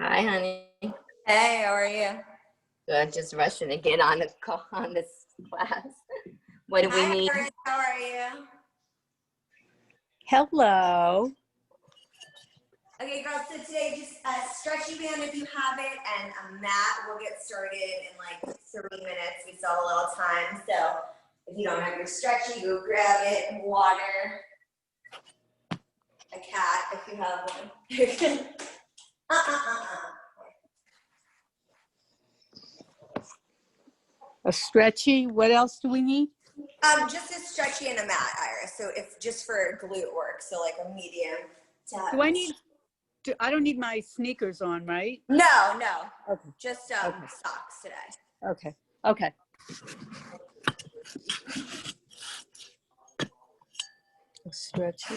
Hi, honey. Hey, how are you? Good. Just rushing to get on the call on this class. What do we Hi, need? Iris, how are you? Hello. Okay, girls, so today just a stretchy band if you have it, and a mat. We'll get started in like 3 minutes. We still have a little time, so if you don't have your stretchy, go grab it. Water, a cat if you have one. A stretchy. What else do we need? Just a stretchy and a mat, Iris. So if just for glute work, so like a medium. Do I need? I don't need my sneakers on, right? No. Okay. Just Okay. socks today. Okay. Okay. A stretchy.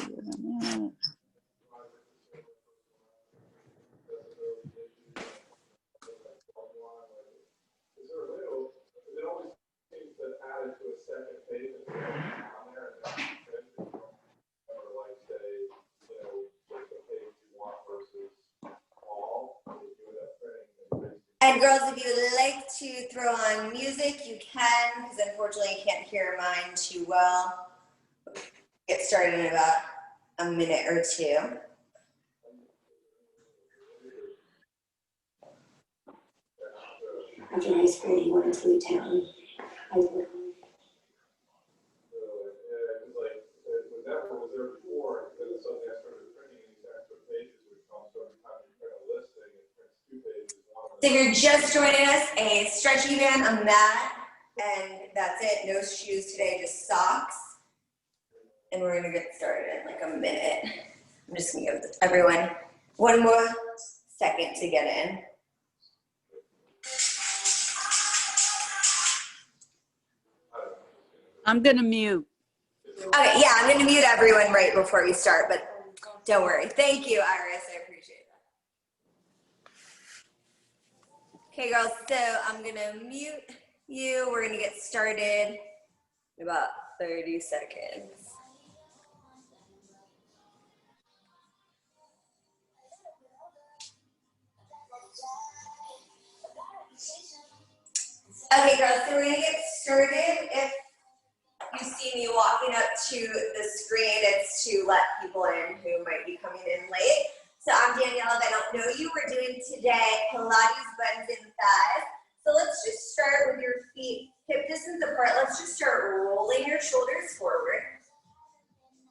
And girls, if you would like to throw on music, you can, because unfortunately you can't hear mine too well. Get started in about a minute or two. After high school, he wanted to leave town. So if you're just joining us, a stretchy band, a mat, and that's it. No shoes today, just socks. And we're gonna get started in like a minute. I'm just gonna give everyone one more second to get in. I'm gonna mute. Okay, yeah, I'm gonna mute everyone right before we start, but don't worry. Thank you, Iris, I appreciate that. Okay, girls, so I'm gonna mute you. We're gonna get started in about 30 seconds. Okay, girls, so we're gonna get started. If you see me walking up to the screen, it's to let people in who might be coming in late. So I'm Danielle. If I don't know you, we're doing today Pilates, buns, and thighs. So let's just start with your feet hip distance apart. Let's just start rolling your shoulders forward.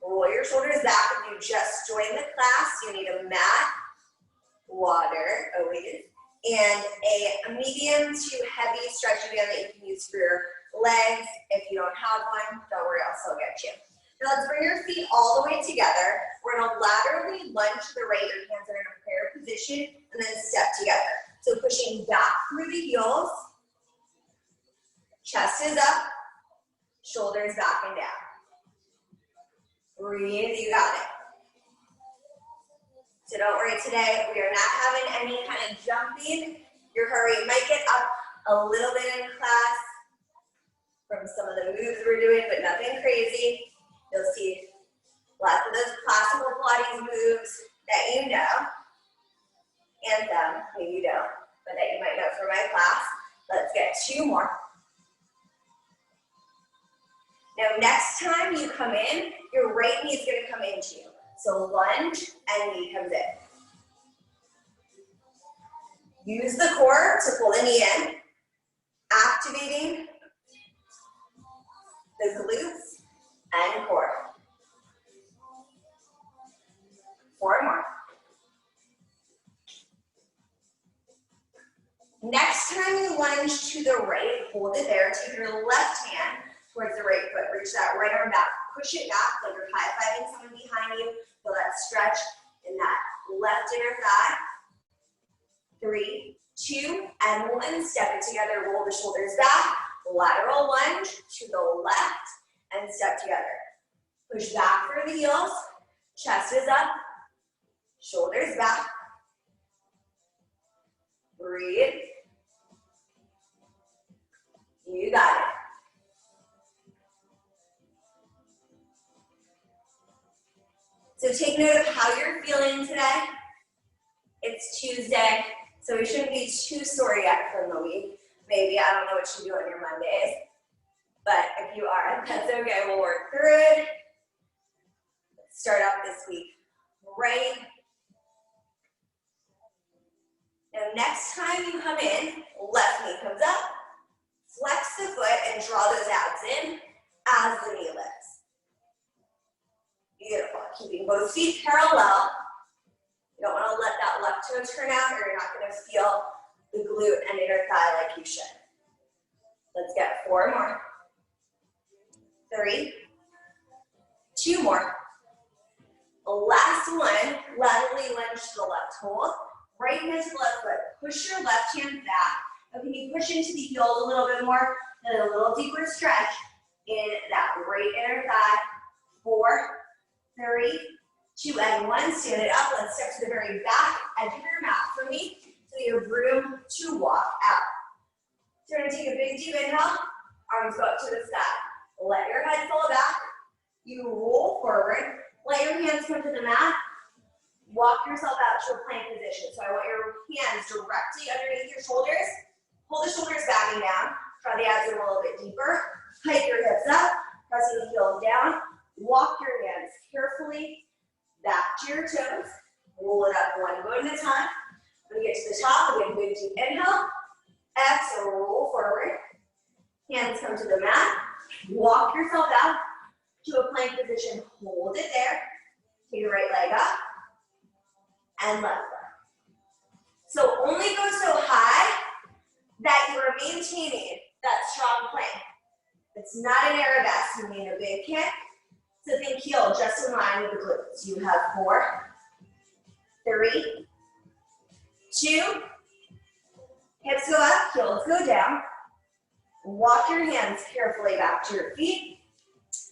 Roll your shoulders back. If you just joined the class, you need a mat, water, always, and a medium to heavy stretchy band that you can use for your legs. If you don't have one, don't worry, I'll still get you. Now let's bring your feet all the way together. We're gonna laterally lunge to the right. Your hands are in a prayer position, and then step together. So pushing back through the heels, chest is up, shoulders back and down. Breathe, you got it. So don't worry today, we are not having any kind of jumping. Your heart rate might get up a little bit in class from some of the moves we're doing, but nothing crazy. You'll see lots of those classical Pilates moves that you know, and some, maybe you don't, but that you might know from my class. Let's get 2 more. Now next time you come in, your right knee is gonna come into you. So lunge and knee comes in. Use the core to pull the knee in, activating the glutes and core. 4 more. Next time you lunge to the right, hold it there. Take your left hand towards the right foot. Reach that right arm back. Push it back like you're high-fiving someone behind you. Feel that stretch in that left inner thigh. 3, 2, and 1. Step it together. Roll the shoulders back. Lateral lunge to the left and step together. Push back through the heels. Chest is up. Shoulders back. Breathe. You got it. So take note of how you're feeling today. It's Tuesday. So we shouldn't be too sore yet from the week. Maybe, I don't know what you do on your Mondays. But if you are, that's okay, we'll work through it. Let's start off this week right. Now next time you come in, left knee comes up, flex the foot and draw those abs in as the knee lifts. Beautiful, keeping both feet parallel. You don't want to let that left toe turn out or you're not going to feel the glute and inner thigh like you should. Let's get 4 more. 3, 2 more. Last one, laterally lunge to the left hold. Right hand to the left foot. Push your left hand back. Now can you push into the heels a little bit more and a little deeper stretch in that right inner thigh. 4, 3, 2, and 1. Stand it up. Let's step to the very back edge of your mat for me so you have room to walk out. So we're going to take a big deep inhale. Arms go up to the sky. Let your head fall back. You roll forward. Let your hands come to the mat. Walk yourself out to a plank position. So I want your hands directly underneath your shoulders. Pull the shoulders back and down. Draw the abs in a little bit deeper. Hike your hips up. Pressing the heels down. Walk your hands carefully back to your toes. Roll it up one bone at a time. When you get to the top, again, big deep inhale. Exhale, roll forward. Hands come to the mat. Walk yourself out to a plank position. Hold it there. Take your right leg up and left leg. So only go so high that you are maintaining that strong plank. It's not an arabesque. You need a big kick. So think heel just in line with the glutes. You have 4, 3, 2, hips go up, heels go down. Walk your hands carefully back to your feet.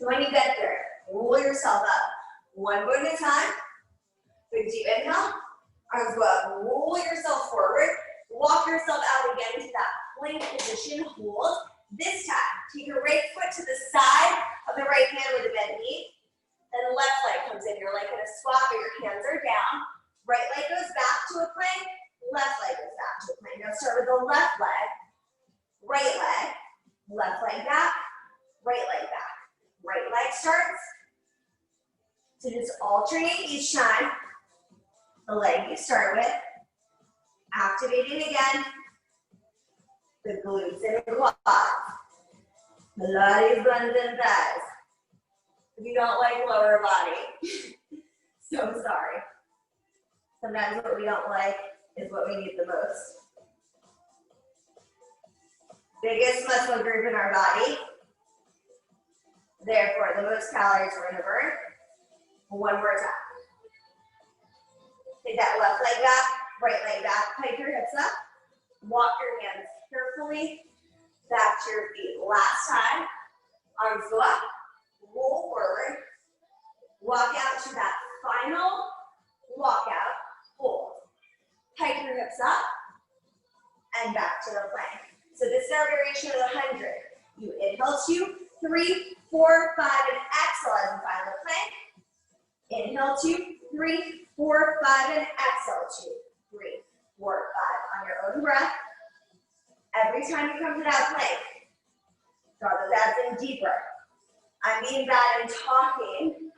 When you get there, roll yourself up. One bone at a time. Big deep inhale. Arms go up. Roll yourself forward. Walk yourself out again to that plank position. Hold. This time, take your right foot to the side of the right hand with a bent knee. Then left leg comes in. You're like in a squat, but your hands are down. Right leg goes back to a plank. Left leg goes back to a plank. Now start with the left leg. Right leg. Left leg back. Right leg back. Right leg starts. So just alternate each time. The leg you start with. Activating again. The glutes and the quads. Pilates, buns, and thighs. If you don't like lower body, so sorry. Sometimes what we don't like is what we need the most. Biggest muscle group in our body. Therefore, the most calories we're gonna burn. One more time. Take that left leg back, right leg back, hike your hips up. Walk your hands carefully back to your feet. Last time, arms go up, roll forward, walk out to that final walkout, hold. Hike your hips up, and back to the plank. So this is our variation of the 100. You inhale 2, 3, 4, 5, and exhale as you find the plank. Inhale 2, 3, 4, 5, and exhale 2, 3, 4, 5 on your own breath. Every time you come to that plank, draw those abs in deeper. I'm being bad in talking,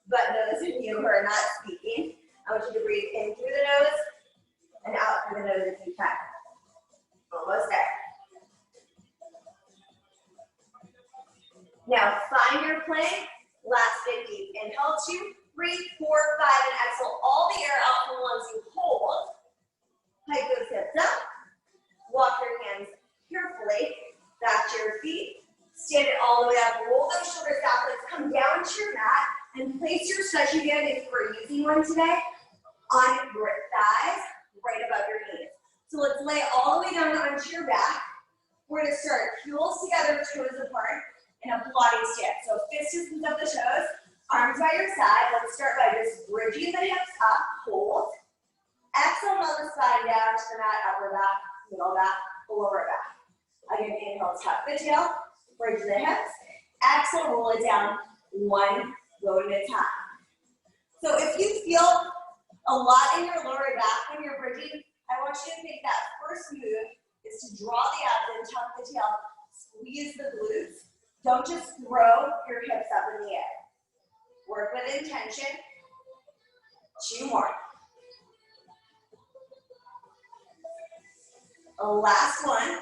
but those of you who are not speaking, I want you to breathe in through the nose and out through the nose if you can. Almost there. Now find your plank. Last big deep. Inhale 2, 3, 4, 5, and exhale all the air out from the lungs you hold. Hike those hips up. Walk your hands carefully back to your feet. Stand it all the way up. Roll those shoulders back. Let's come down to your mat and place your stretchy band, if you were using one today, on your thighs right above your knees. So let's lay all the way down onto your back. We're going to start heels together, toes apart in a Pilates stance. So fist distance of the toes, arms by your side. Let's start by just bridging the hips up, hold. Exhale, melt the spine down to the mat, upper back, middle back, lower back. Again, inhale, tuck the tail, bridge the hips. Exhale, roll it down, one bone at a time. So if you feel a lot in your lower back when you're bridging, I want you to think that first move is to draw the abs in, tuck the tail, squeeze the glutes. Don't just throw your hips up in the air. Work with intention. 2 more. Last one.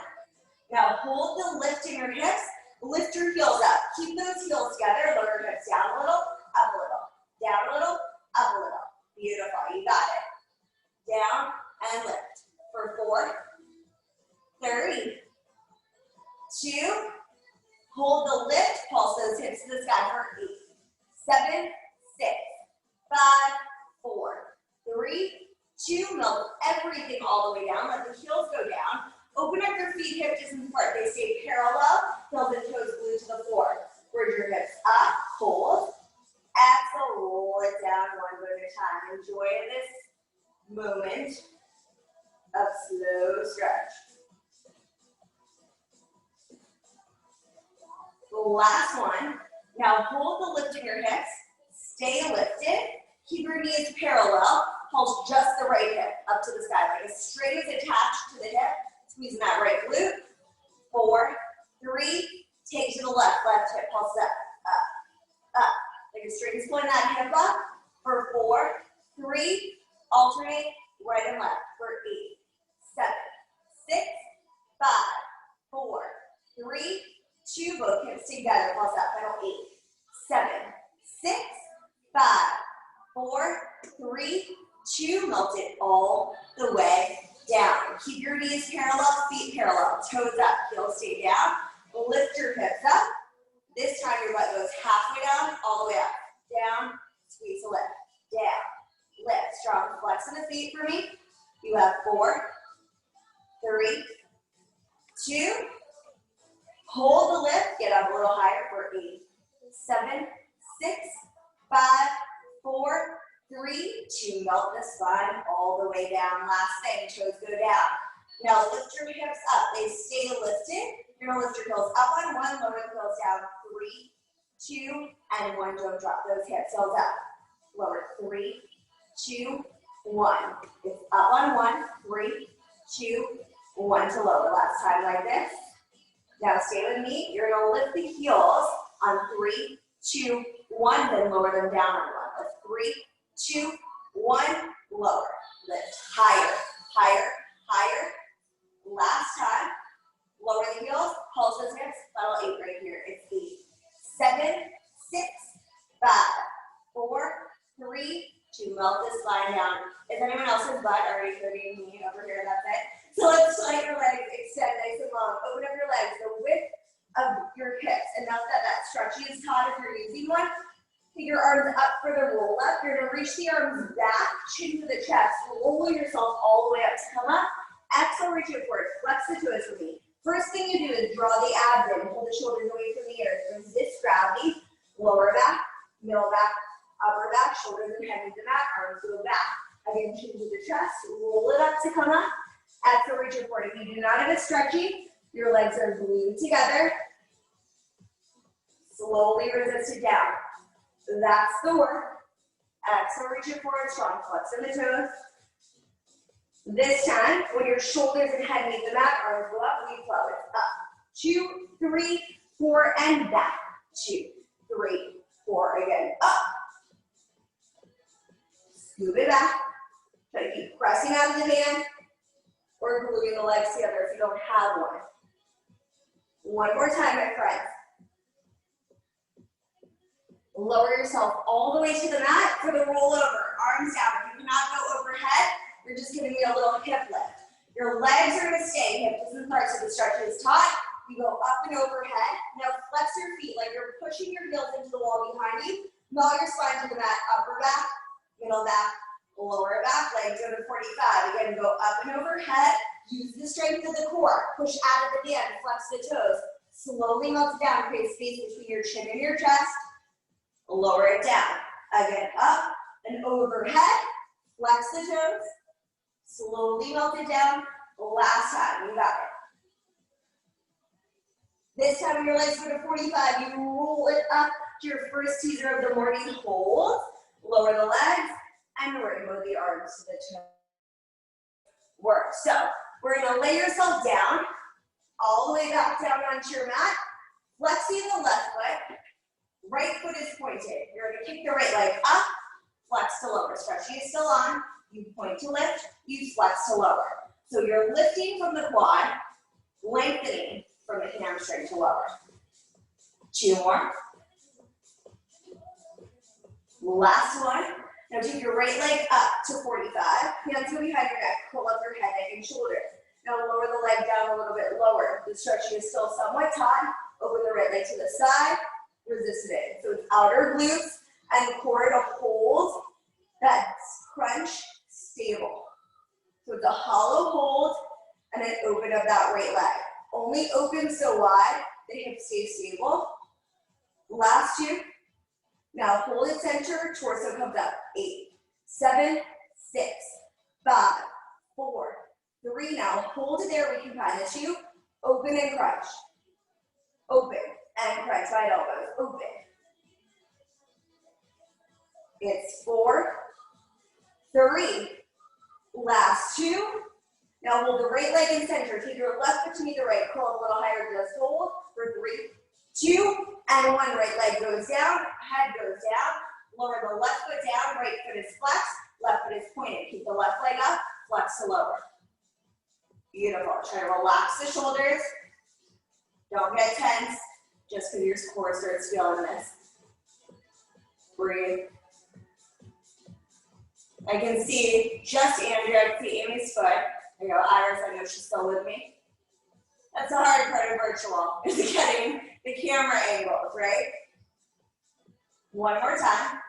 Now hold the lift in your hips. Lift your heels up. Keep those heels together. Lower your hips down a little, up a little. Down a little, up a little. Beautiful. You got it. Down and lift. For 4, 3, 2. Hold the lift. Pulse those hips to the sky for 8, 7, 6, 5, 4, 3, 2. Melt everything all the way down. Let the heels go down. Open up your feet hip distance apart. They stay parallel. Heels and toes glued to the floor. Bridge your hips up. Hold. Exhale. Roll it down one foot at a time. Enjoy this moment of slow stretch. The last one. Now hold the lift in your hips. Stay lifted. Keep your knees parallel. Pulse just the right hip up to the sky. Like a string is attached to the hip. Squeezing that right glute. 4, 3. Take to the left. Left hip pulse up, up, up. Like a string is pulling that hip up. For 4, 3. Alternate right and left. For 8, 7, 6, 5, 4, 3, 2. Both hips together. Pulse up. Final 8, 7, 6, 5, 4, 3, 2. Melt it all the way down. Keep your knees parallel, feet parallel, toes up, heels stay down. Lift your hips up. This time your butt goes halfway down, all the way up. Down, squeeze a lift. Down, lift. Strong flex in the feet for me. You have 4, 3, 2. Hold the lift. Get up a little higher for 8, 7, 6, 5, 4, 3, 2. Melt the spine all the way down. Last thing, toes go down. Now lift your hips up. They stay lifted. You're gonna lift your heels up on 1, lower the heels down. 3, 2, and 1. Don't drop those hips. Heels up. Lower. 3, 2, 1. It's up on 1. 3, 2, 1 to lower. Last time like this. Now stay with me. You're gonna lift the heels on 3, 2, 1. Then lower them down on 1. Lift 3, 2, 1. Lower. Lift. Higher. Higher. Higher. Last time. Lower the heels. Pulse those hips. Final 8 right here. It's 8, 7, 6, 5, 4, 3, 2. Melt this spine down. Is anyone else's butt already hurting me over here? That's it. So let's let your legs extend nice and long. Open up your legs, the width of your hips. And now that stretchy is taught, if you're using one, take your arms up for the roll up. You're gonna reach the arms back, chin to the chest. Roll yourself all the way up to come up. Exhale, reach it forward. Flex the toes for me. First thing you do is draw the abs in. Hold the shoulders away from the ears. Resist gravity. Lower back, middle back, upper back, shoulders and head into the mat. Arms go back. Again, chin to the chest. Roll it up to come up. Exhale, reach it forward. If you do not have a stretchy, your legs are glued together. Slowly resist it down. That's the work. Exhale, reach it forward, strong flex in the toes. This time, when your shoulders and head meet the mat, arms go up, we flow. It's up. 2, 3, 4, and back. 2, 3, 4. Again, up. Scoop it back. Try to keep pressing out of the hand or gluing the legs together if you don't have one. One more time, my friends. Lower yourself all the way to the mat for the rollover. Arms down. If you cannot go overhead, you're just giving me a little hip lift. Your legs are going to stay hip distance apart, so the stretch is taut. You go up and overhead. Now flex your feet like you're pushing your heels into the wall behind you. Gnaw your spine to the mat. Upper back, middle back, lower back. Legs go to 45. Again, go up and overhead. Use the strength of the core. Push out of the hand. Flex the toes. Slowly melt it down. Create space between your chin and your chest. Lower it down. Again, up and overhead. Flex the toes. Slowly melt it down. Last time, you got it. This time your legs go to 45. You roll it up to your first teaser of the morning. Hold. Lower the legs and rainbow the arms to the toes. work. So we're gonna lay yourself down, all the way back down onto your mat, flexing the left foot, right foot is pointed. You're gonna kick the right leg up, flex to lower. Stretching is still on, you point to lift, you flex to lower. So you're lifting from the quad, lengthening from the hamstring to lower. 2 more. Last one. Now take your right leg up to 45. Hands go behind your neck. Pull up your head, neck, and shoulders. Now lower the leg down a little bit lower. The stretching is still somewhat taut. Open the right leg to the side. Resist it. So it's outer glutes and core to hold that crunch stable. So it's a hollow hold and then open up that right leg. Only open so wide the hips stay stable. Last 2. Now hold it center, torso comes up. 8, 7, 6, 5, 4, 3. Now hold it there. We can find the 2. Open and crunch. Open and crunch. Right elbows. Open. It's 4, 3. Last 2. Now hold the right leg in center. Take your left foot to meet the right. Curl up a little higher. Just hold for 3, 2, and 1. Right leg goes down. Head goes down. Lower the left foot down. Right foot is flexed. Left foot is pointed. Keep the left leg up. Flex to lower. Beautiful. Try to relax the shoulders. Don't get tense just because your core starts feeling this. Breathe. I can see just Andrea. I can see Amy's foot. There you go, Iris. I know she's still with me. That's the hard part of virtual, is getting the camera angles, right? One more time.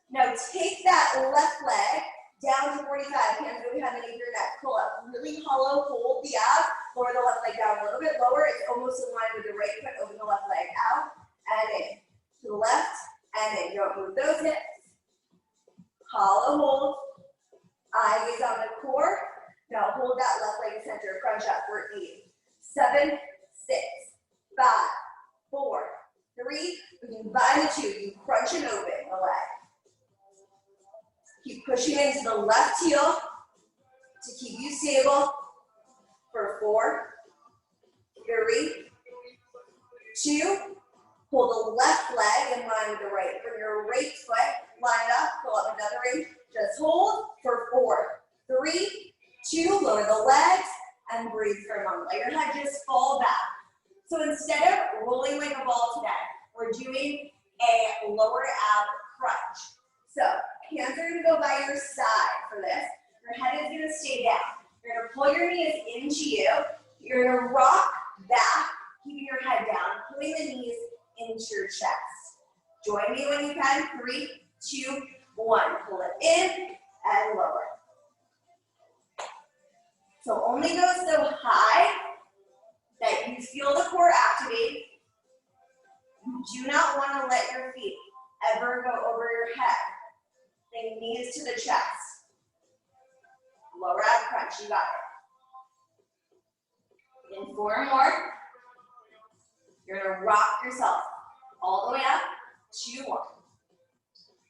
Now take that left leg down to 45. Hands go behind the knee of your neck. Pull up. Really hollow. Hold the abs. Lower the left leg down a little bit lower. It's almost in line with the right foot. Open the left leg out and in. To the left and in. Don't move those hips. Hollow hold. Eye gaze on the core. Now hold that left leg center. Crunch up for 8, 7, 6, 5, 4, 3. We can bind the 2. You crunch and open the leg. Keep pushing into the left heel to keep you stable for 4, 3, 2. Hold the left leg in line with the right. Bring your right foot lined up. Pull up another ring. Just hold for 4, 3, 2. Lower the legs and breathe for a moment. Let your head just fall back. So instead of rolling like a ball today, we're doing a lower ab crunch. So hands are going to go by your side for this. Your head is going to stay down. You're going to pull your knees into you. You're going to rock back, keeping your head down, pulling the knees into your chest. Join me when you can. 3, 2, 1. Pull it in and lower. So only go so high that you feel the core activate. You do not want to let your feet ever go over your head. Bring knees to the chest. Lower ab crunch, you got it. In 4 more. You're gonna rock yourself all the way up. 2 more.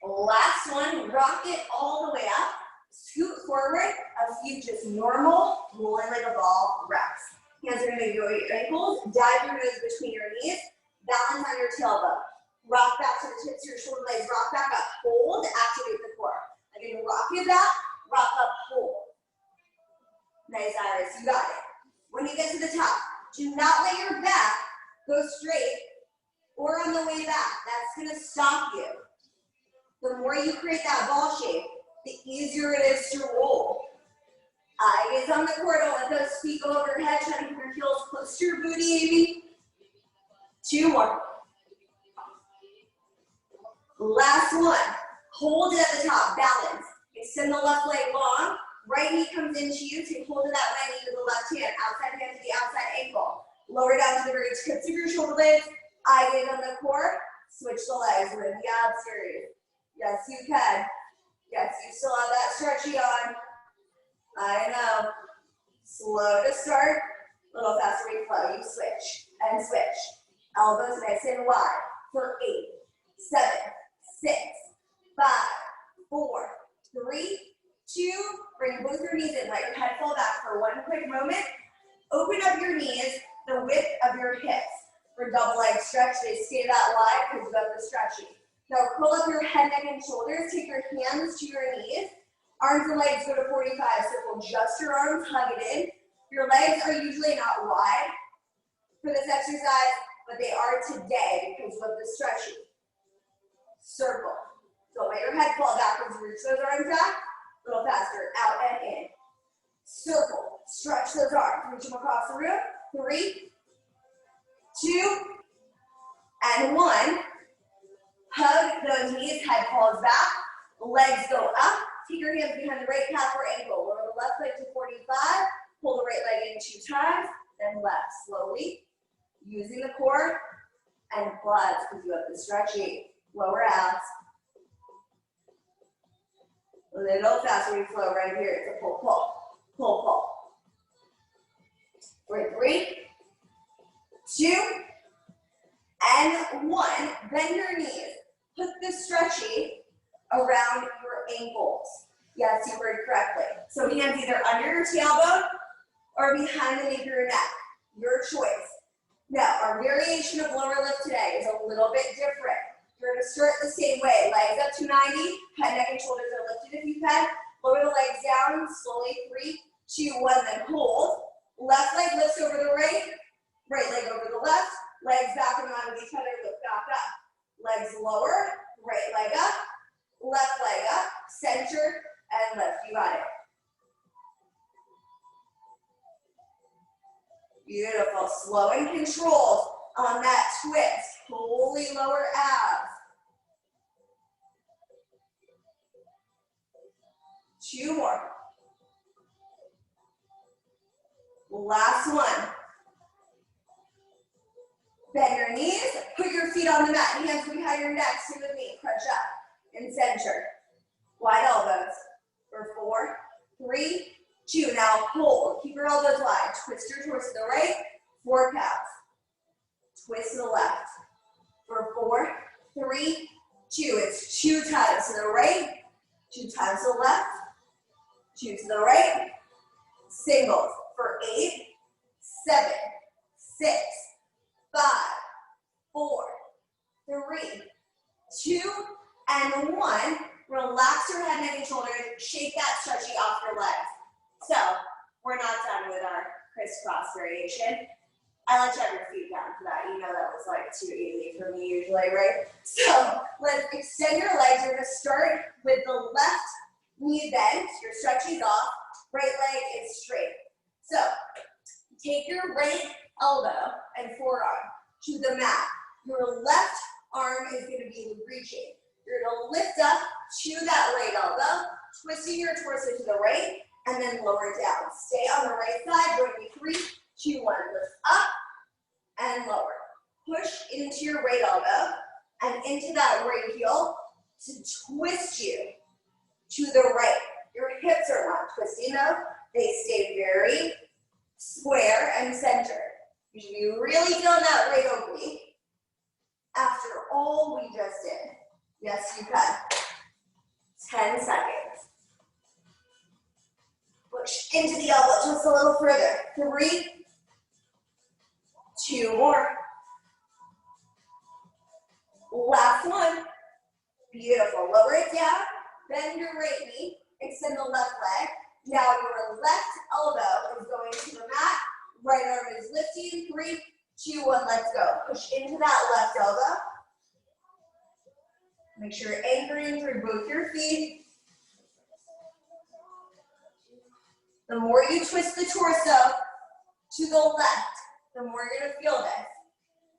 Last one, rock it all the way up. Scoot forward, a few just normal, rolling like a ball reps. Hands are gonna go to your ankles, dive your nose between your knees, balance on your tailbone. Rock back to the tips of your shoulder blades, rock back up, hold, activate the core. Again, rock it back, rock up, hold. Nice, Iris, you got it. When you get to the top, do not let your back go straight or on the way back. That's gonna stop you. The more you create that ball shape, the easier it is to roll. Eye gaze on the core, don't let those feet go over your head, try to keep your heels close to your booty, Amy. 2 more. Last one. Hold it at the top, balance. Extend the left leg long, right knee comes into you, take hold of that right knee with the left hand, outside hand to the outside ankle. Lower down to the very tips of your shoulder blades, eye gaze on the core, switch the legs, we're in the ab series. Yes, you can. Yes, you still have that stretchy on. I know. Slow to start, a little faster rate flow. You switch and switch. Elbows nice and wide for 8, 7, 6, 5, 4, 3, 2. Bring both your knees in. Let your head fall back. moment. Open up your knees, the width of your hips. For double leg stretch, they stay that wide because you have the stretchy. Now curl up your head, neck, and shoulders. Take your hands to your knees. Arms and legs go to 45. Circle just your arms, hug it in. Your legs are usually not wide for this exercise, but they are today because of the stretchy. Circle. Don't let your head fall backwards. Reach those arms back. A little faster. Out and in. Circle. Stretch those arms. Reach them across the room. 3, 2, and 1. Hug those knees. Head falls back. Legs go up. Take your hands behind the right calf or ankle. Lower the left leg to 45. Pull the right leg in 2 times. Then left. Slowly. Using the core and quads because you have the stretchy. Lower abs. A little faster we flow right here. It's a pull, pull, pull, pull. For 3, 2, and 1. Bend your knees. Put the stretchy around your ankles. Yes, you heard correctly. So hands either under your tailbone or behind the nape of your neck. Your choice. Now, our variation of lower lift today is a little bit different. You're going to start the same way. Legs up to 90. Head, neck, and shoulders are lifted if you can. Lower the legs down. Slowly. 3, 2, 1. Then hold. Left leg lifts over the right. Right leg over the left. Legs back in line with each other. Lift back up. Legs lower. Right leg up. Left leg up. Center and lift. You got it. Beautiful. Slow and controlled on that twist. Fully lower abs. 2 more. Last one. Bend your knees. Put your feet on the mat. Hands behind your neck. Stay with me. Crunch up and center. Wide elbows. For 4, 3, 2. Now hold. Keep your elbows wide. Twist your torso to the right. 4 counts. Twist to the left. For 4, 3, 2. It's 2 times to the right. 2 times to the left. 2 to the right. Singles. For 8, 7, 6, 5, 4, 3, 2, and 1. Relax your head, neck, and shoulders. Shake that stretchy off your legs. So, we're not done with our crisscross variation. I let you have your feet down for that. You know that was like too easy for me usually, right? So, let's extend your legs. We're going to start with the left knee bent. Your stretchy's off. Right leg is straight. So, take your right elbow and forearm to the mat. Your left arm is going to be reaching. You're going to lift up to that right elbow, twisting your torso to the right, and then lower it down. Stay on the right side. Join me. 3, 2, 1. Lift up and lower. Push into your right elbow and into that right heel to twist you to the right. Your hips are not twisting though. They stay very square and centered. You should be really feeling that right oblique after all we just did. Yes, you can. 10 seconds. Push into the elbow just a little further. 3, 2 more. Last one. Beautiful. Lower it down. Bend your right knee. Extend the left leg. Now your left elbow is going to the mat. Right arm is lifting. 3, 2, 1. Let's go. Push into that left elbow. Make sure you're anchoring through both your feet. The more you twist the torso to the left, the more you're going to feel this.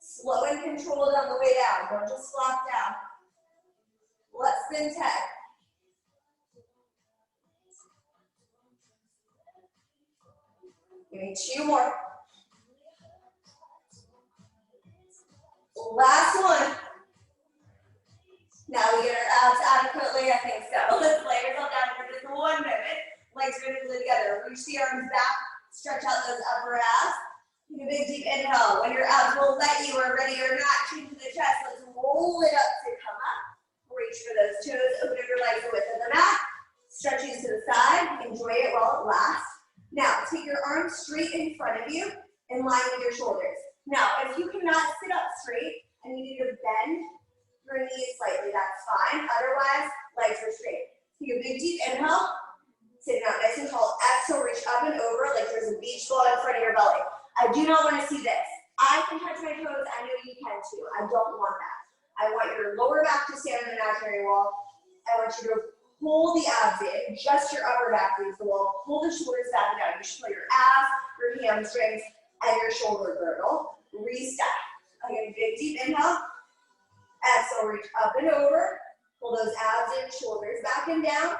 Slow and controlled on the way down. Don't just flop down. Less than 10. Give me 2 more. Last one. Now we get our abs adequately, I think so. Let's lay yourself down for just 1 minute. Legs are gonna glue together. Reach the arms back, stretch out those upper abs. Take a big deep inhale. When your abs will let you, or ready or not, chin to the chest. Let's roll it up to come up. Reach for those toes, open up your legs the width of the mat. Stretching to the side. Enjoy it while it lasts. Now, take your arms straight straight in front of you, in line with your shoulders. Now, if you cannot sit up straight and you need to bend your knees slightly, that's fine. Otherwise, legs are straight. Take a big deep inhale, sitting up nice and tall. Exhale, reach up and over like there's a beach ball in front of your belly. I do not want to see this. I can touch my toes. I know you can too. I don't want that. I want your lower back to stand on the imaginary wall. I want you to pull the abs in, just your upper back leaves the wall. Pull the shoulders back and down. You should feel your abs, your hamstrings, and your shoulder girdle. Reset. Again, big deep inhale. Exhale, reach up and over. Pull those abs in, shoulders back and down,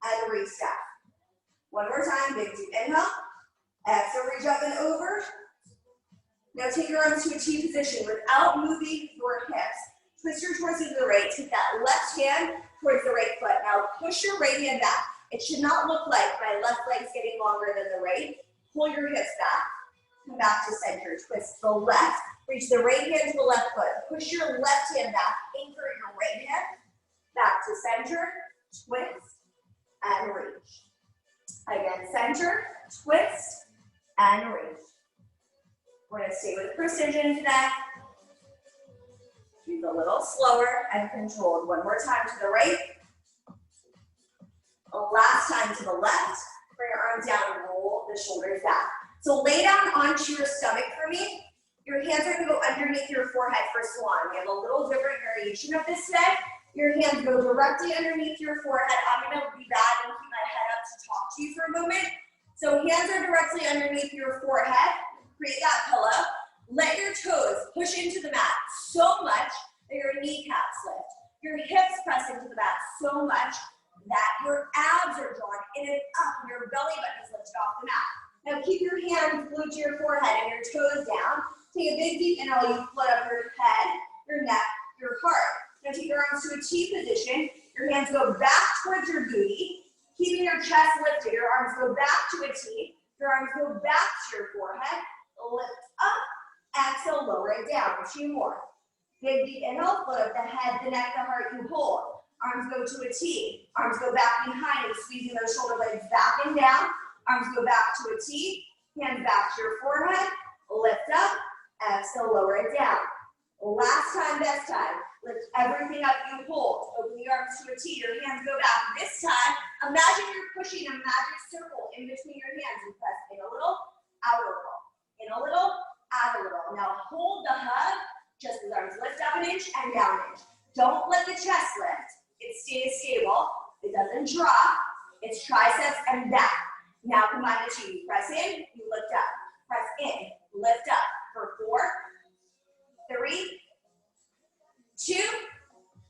and reset. One more time, big deep inhale. Exhale, reach up and over. Now take your arms to a T position without moving your hips. Twist your torso to the right. Take that left hand towards the right foot. Now push your right hand back. It should not look like my left leg's getting longer than the right. Pull your hips back. Come back to center. Twist the left. Reach the right hand to the left foot. Push your left hand back. Anchor your right hand. Back to center. Twist and reach. Again, center, twist, and reach. We're going to stay with precision today. Breathe a little slower and controlled. One more time to the right. Last time to the left. Bring your arms down and roll the shoulders back. So lay down onto your stomach for me. Your hands are going to go underneath your forehead for swan. We have a little different variation of this today. Your hands go directly underneath your forehead. I'm going to be back and keep my head up to talk to you for a moment. So hands are directly underneath your forehead. Create that pillow. Let your toes push into the mat so much that your kneecaps lift. Your hips press into the mat so much that your abs are drawn in and up and your belly button is lifted off the mat. Now keep your hands glued to your forehead and your toes down. Take a big deep inhale. You float up your head, your neck, your heart. Now take your arms to a T position. Your hands go back towards your booty, keeping your chest lifted. Your arms go back to a T. Your arms go back to your forehead. Lift up. Exhale, lower it down. 2 more. Big deep inhale. Float up the head, the neck, the heart. You hold. Arms go to a T. Arms go back behind you, squeezing those shoulder blades back and down. Arms go back to a T. Hands back to your forehead. Lift up. Exhale, lower it down. Last time, best time. Lift everything up, you hold. Open the arms to a T, your hands go back. This time, imagine you're pushing a magic circle in between your hands. You press in a little, out a little. In a little, out a little. Now hold the hug, just as arms lift up an inch and down an inch. Don't let the chest lift. It stays stable. It doesn't drop. It's triceps and back. Now combine the two. You press in, you lift up. Press in, lift up. For 4, 3, 2,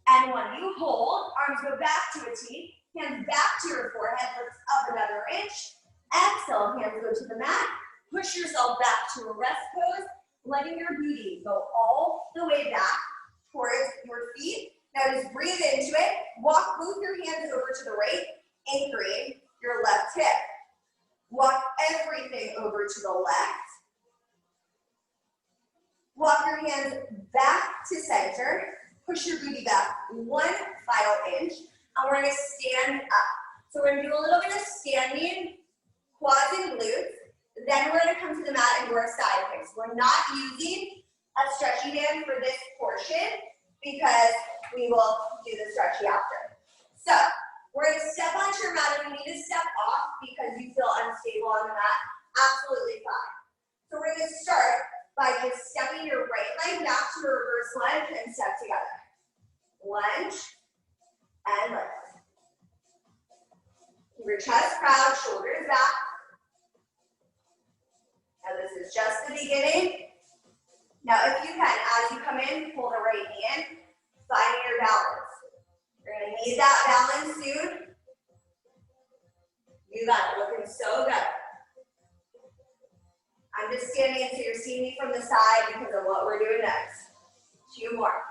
and 1. You hold. Arms go back to a T. Hands back to your forehead. Lift up another inch. Exhale. Hands go to the mat. Push yourself back to a rest pose, letting your booty go all the way back towards your feet. Now just breathe into it. Walk both your hands over to the right, anchoring your left hip. Walk everything over to the left. Walk your hands back to center. Push your booty back 1 final inch. And we're going to stand up. So we're going to do a little bit of standing, quads and glutes. Then we're going to come to the mat and do our side kicks. We're not using a stretchy band for this portion because we will do the stretchy after. So we're going to step onto your mat. If you need to step off because you feel unstable on the mat, absolutely fine. So we're going to start by just stepping your right leg back to a reverse lunge and step together. Lunge and lift. Keep your chest proud, shoulders back. Now this is just the beginning. Now if you can, as you come in, pull the right hand, finding your balance. You're going to need that balance soon. You got it, looking so good. I'm just standing so you're seeing me from the side because of what we're doing next. 2 more.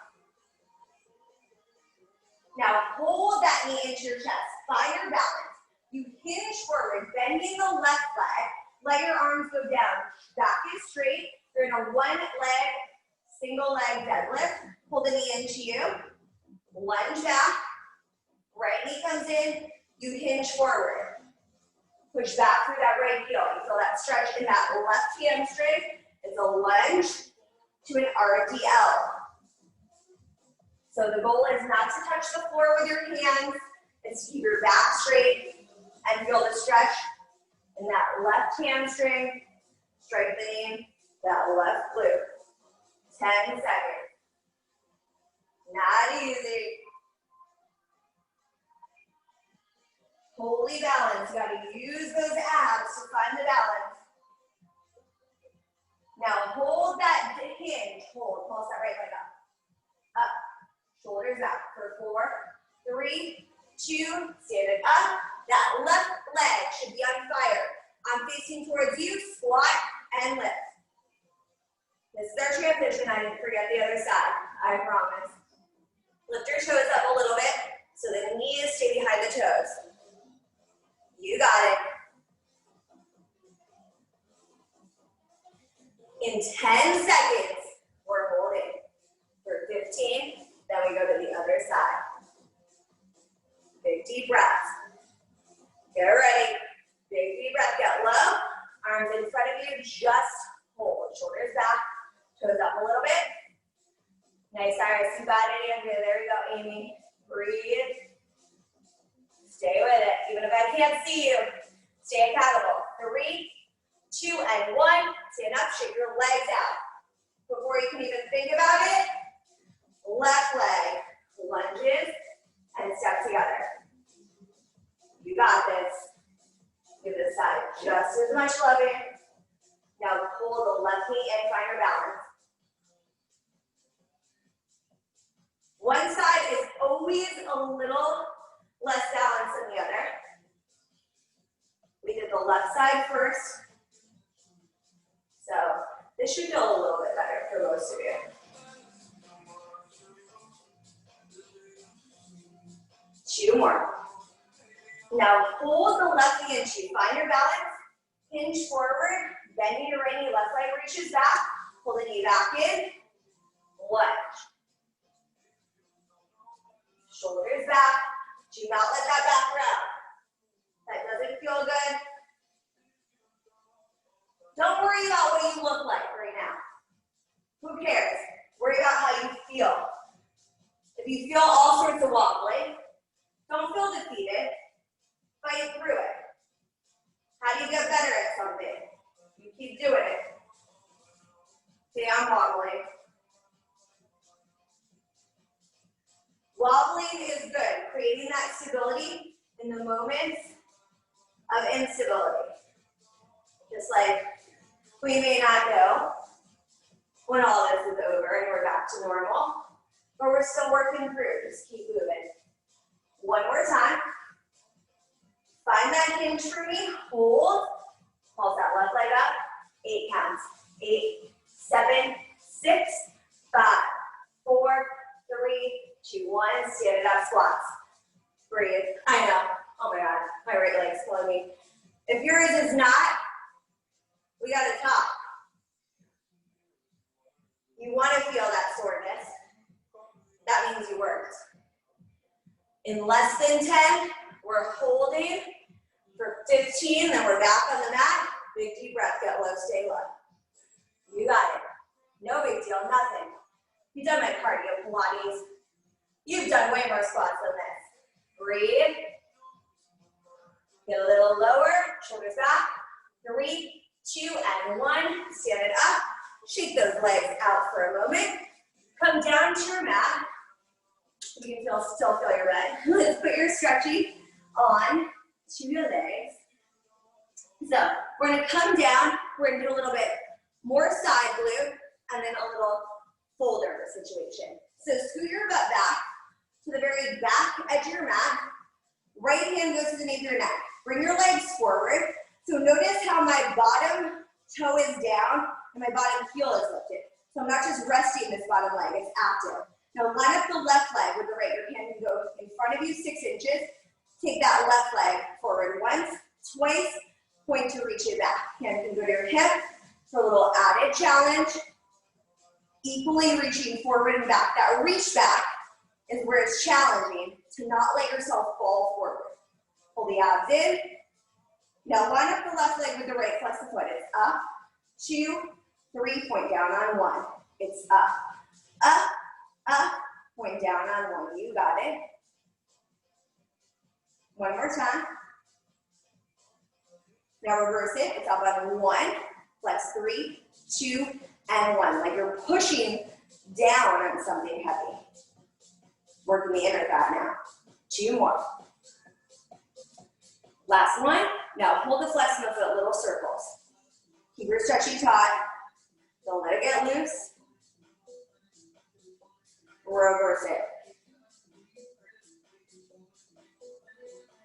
Now hold that knee into your chest. Find your balance. You hinge forward, bending the left leg. Let your arms go down. Back is straight. You're in a 1 leg, single leg deadlift. Pull the knee into you. Lunge back. Right knee comes in. You hinge forward. Push back through that right heel. You feel that stretch in that left hamstring. It's a lunge to an RDL. So the goal is not to touch the floor with your hands. It's to keep your back straight and feel the stretch in that left hamstring, strengthening that left glute. 10 seconds. Not easy. Holy balance. You gotta use those abs to find the balance. Now hold that hinge. Hold. Pulse that right leg up. Up. Shoulders back for 4, 3, 2. Stand it up. That left leg should be on fire. I'm facing towards you. Squat and lift. This is our transition. I didn't forget the other side. I promise. Lift your toes up a little bit so the knees stay behind the toes. You got it. In 10 seconds, we're holding. For 15, then we go to the other side. Big deep breaths. Get ready. Big deep breath. Get low. Arms in front of you. Just hold. Shoulders back. Toes up a little bit. Nice, Iris. You got it, Andrea. There we go, Amy. Breathe. Stay with it. Even if I can't see you, stay accountable. 3, 2, and 1. Stand up. Shake your legs out. Before you can even think about it, left leg lunges and step together. You got this. Give this side just as much loving. Now pull the left knee and find your balance. One side is always a little less balanced than the other. We did the left side first. So this should feel a little bit better for most of you. Two more. Now hold the left knee in two. Find your balance. Hinge forward. Bend your right knee. Left leg reaches back. Pull the knee back in. Lunge. Shoulders back. Do not let that back round. That doesn't feel good. Don't worry about what you look like right now. Who cares? Worry about how you feel. If you feel all sorts of wobbly, don't feel defeated. Fight through it. How do you get better at something? You keep doing it. See, I'm wobbling. Wobbling is good, creating that stability in the moments of instability. Just like we may not know when all this is over and we're back to normal, but we're still working through. Just keep moving. One more time. Find that hinge for me. Hold. Pulse that left leg up. 8 counts. 8, 7, 6, 5, 4, 3, 2, 1. Stand it up, squats. Breathe. I know. Oh my God, my right leg's killing me. If yours is not, we gotta talk. You want to feel that soreness. That means you worked. In less than 10, we're holding for 15, then we're back on the mat. Big deep breath, get low, stay low. You got it. No big deal, nothing. You've done my cardio, Pilates. You've done way more squats than this. Breathe. Get a little lower, shoulders back. 3, 2, and 1. Stand it up. Shake those legs out for a moment. Come down to your mat. You can still feel your bed. Let's put your stretchy on to your legs. So we're gonna come down. We're gonna do a little bit more side glute and then a little folder situation. So scoot your butt back to the very back edge of your mat. Right hand goes to the nape of your neck. Bring your legs forward. So notice how my bottom toe is down and my bottom heel is lifted. So I'm not just resting this bottom leg, it's active. Now line up the left leg with the right. Your hand can go in front of you 6 inches. Take that left leg forward once, twice, point to reach it back. Hand can go to your hip for a little added challenge. Equally reaching forward and back. That reach back is where it's challenging to not let yourself fall forward. Pull the abs in, Now line up the left leg with the right, flex the foot. It's up, 2, 3, point down on 1. It's up, point down on 1. You got it. One more time. Now reverse it. It's up on 1, flex 3, 2, and 1. Like you're pushing down on something heavy. Working the inner thigh now. 2 more. Last one. Now hold the flex in the foot, little circles. Keep your stretchy taut. Don't let it get loose. Reverse it.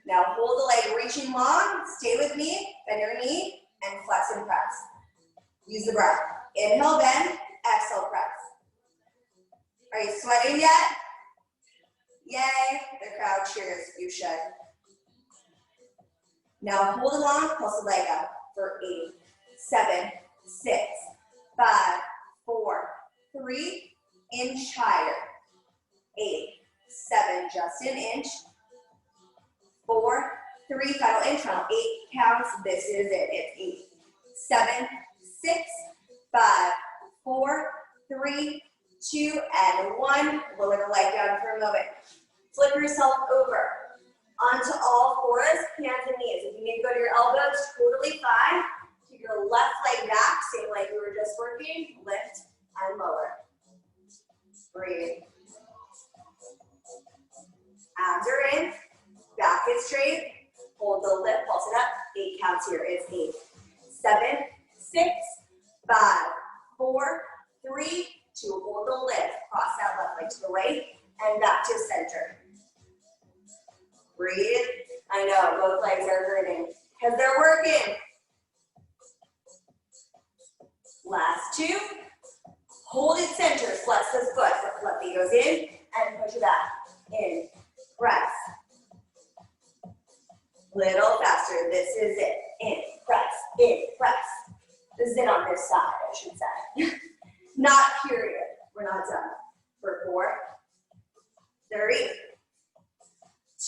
Now hold the leg reaching long. Stay with me. Bend your knee and flex and press. Use the breath. Inhale, bend. Exhale, press. Are you sweating yet? Yay. The crowd cheers. You should. Now hold it long. Pulse the leg up for 8, 7, 6, 5, 4, 3, inch higher. 8, 7, just an inch. 4, 3, final inch round. 8 counts. This is it. It's 8, 7, 6, 5, 4, 3, 2, and 1. Lower the leg down for a moment. Flip yourself over onto all fours, hands and knees. If you need to go to your elbows, totally fine. Keep your left leg back, same like we were just working. Lift and lower. Breathe. Abs are in. Back is straight. Hold the lift, pulse it up. 8 counts here. It's 8, 7, 6, 5, 4, 3, 2. Hold the lift. Cross that left leg to the right and back to center. Breathe. I know both legs are hurting because they're working. Last 2. Hold it center. Flex the foot. Left knee goes in and push it back. In. Press. Little faster. This is it. In. Press. In. Press. This is it on this side, I should say. Not period. We're not done. For 4, 3,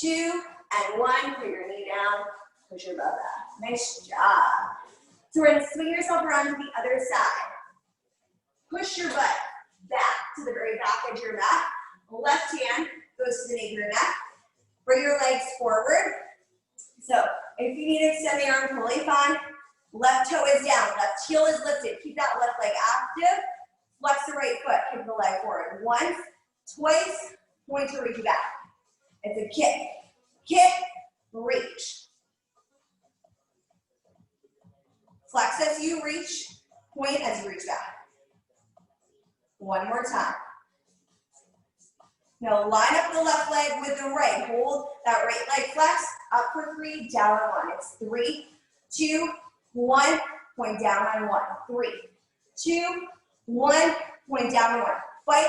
2, and 1. Put your knee down. Push your butt back. Nice job. So we're going to swing yourself around to the other side. Push your butt back to the very back edge of your mat. Left hand goes to the nape of your neck. Bring your legs forward. So if you need to extend the arm, totally fine. Left toe is down. Left heel is lifted. Keep that left leg active. Flex the right foot. Kick the leg forward. Once, twice, point to reach back. It's a kick. Kick, reach. Flex as you reach. Point as you reach back. One more time. Now line up the left leg with the right. Hold that right leg flex. Up for 3, down on 1. It's 3, 2, 1. Point down on 1. 3, 2, 1. Point down on 1. Fight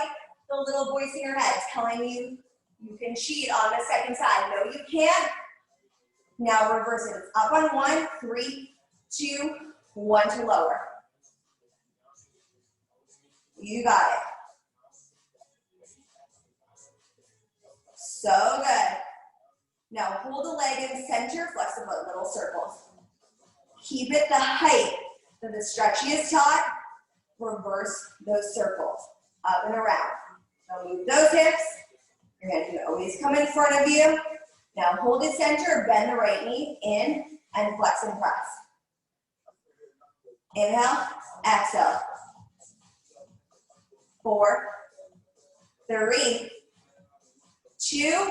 the little voice in your head telling you you can cheat on the second side. No, you can't. Now reverse it. It's up on 1, 3, 2, 1 to lower. You got it. So good. Now hold the leg in center, flex the foot, little circles. Keep it the height that the stretchiest taut. Reverse those circles, up and around. Now move those hips. Your hand can always come in front of you. Now hold it center, bend the right knee in, and flex and press. Inhale, exhale. 4, 3, 2,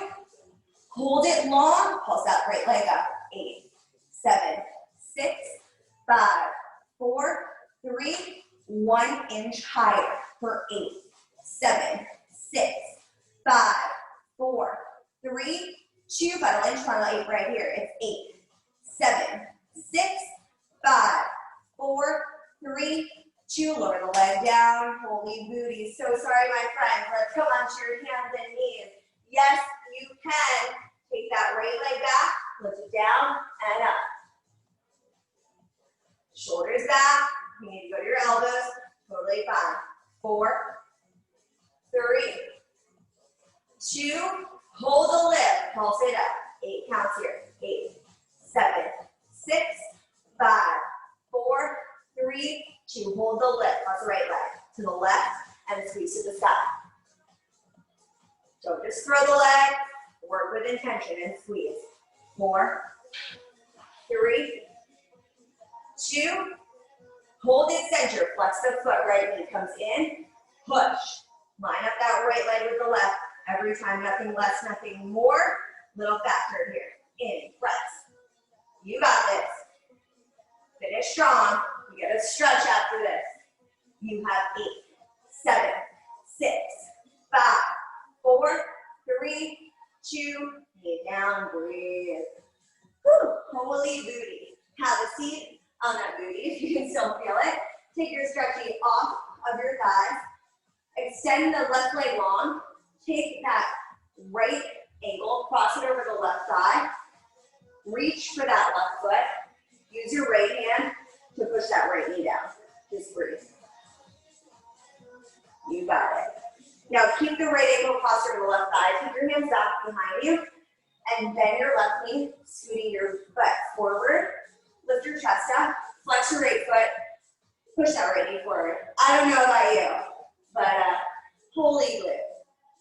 hold it long, pulse that right leg up. 8, 7, 6, 5, 4, 3, 1 inch higher for 8, 7, 6, 5, 4, 3, 2, final inch, final 8 right here. It's 8, 7, 6, 5, 4, 3, 2, lower the leg down, holy booty. So sorry, my friends. Let's come onto your hands and knees. Yes, you can. Take that right leg back, lift it down and up. Shoulders back. You need to go to your elbows. Totally fine. 4, 3, 2, hold the lift. Pulse it up. 8 counts here. 8, 7, 6, 3, 2, hold the lift, cross the right leg to the left and squeeze to the side. Don't just throw the leg, work with intention and squeeze. 4, 3, 2, hold it center, flex the foot, right knee comes in, push. Line up that right leg with the left. Every time, nothing less, nothing more. Little factor here. In, press. You got this. Finish strong. You get a stretch after this. You have 8, 7, 6, 5, 4, 3, 2, knee down, breathe. Whew, holy booty. Have a seat on that booty if you can still feel it. Take your stretchy off of your thighs. Extend the left leg long. Take that right ankle, cross it over the left thigh. Reach for that left foot. Use your right hand to push that right knee down. Just breathe. You got it. Now keep the right ankle crossed over the left thigh. Keep your hands back behind you. And bend your left knee, scooting your butt forward. Lift your chest up. Flex your right foot. Push that right knee forward. I don't know about you, but holy glue.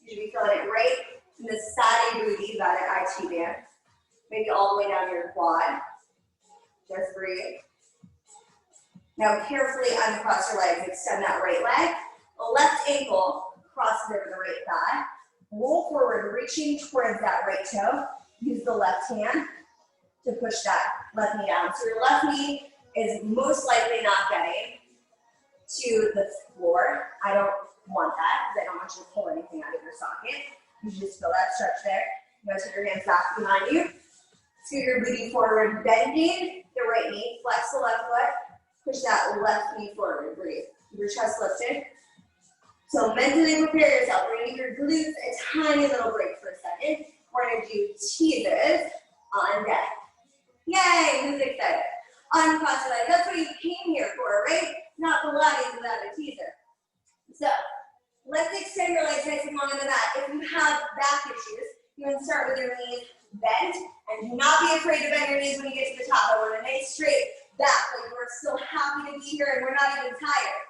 You should be feeling it right in the side booty, you got it, IT band. Maybe all the way down your quad. Just breathe. Now carefully uncross your legs, extend that right leg. The left ankle crosses over the right thigh. Roll forward, reaching towards that right toe. Use the left hand to push that left knee down. So your left knee is most likely not getting to the floor. I don't want that because I don't want you to pull anything out of your socket. You should just feel that stretch there. You want to take your hands back behind you. Scoot your booty forward, bending the right knee. Flex the left foot. Push that left knee forward. Breathe. Keep your chest lifted. So mentally prepare yourself. We're going to give your glutes a tiny little break for a second. We're going to do teases on deck. Yay, who's excited? Uncross your legs. That's what you came here for, right? Not Pilates without a teaser. So let's extend your legs nice and long on the mat. If you have back issues, you can start with your knees bent, and do not be afraid to bend your knees when you get to the top. I want a nice straight back, like we're still happy to be here and we're not even tired.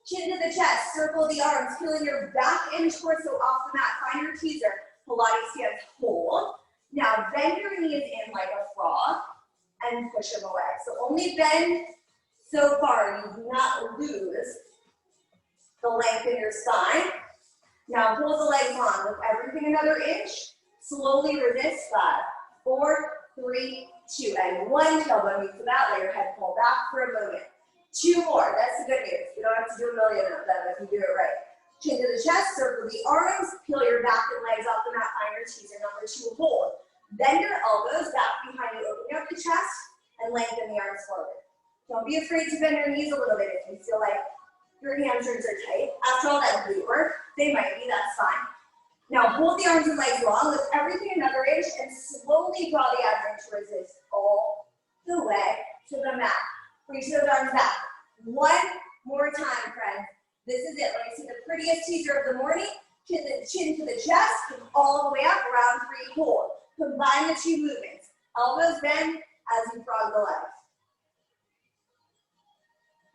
Chin to the chest, circle the arms, feeling your back and torso off the mat. Find your teaser. Pilates stance, hold. Now bend your knees in like a frog and push them away. So only bend so far. You do not lose the length in your spine. Now hold the legs on. Lift everything another inch. Slowly resist. 5, 4, 3, 2, and 1. Tailbone meets the mat. Let your head pull back for a moment. 2 more. That's the good news. You don't have to do a million of them if you do it right. Chin to the chest, circle the arms, peel your back and legs off the mat, find your teaser. Number 2, hold. Bend your elbows back behind you, open up the chest, and lengthen the arms forward. Don't be afraid to bend your knees a little bit if you feel like your hamstrings are tight. After all that glute work, they might be, that's fine. Now hold the arms and legs long, lift everything another inch, and slowly draw the abdomen towards this all the way to the mat. Reach those arms back. 1 more time, friends. This is it. Let me see the prettiest teaser of the morning. Chin to the chest, come all the way up, round 3, hold. Combine the 2 movements. Elbows bend as you frog the legs.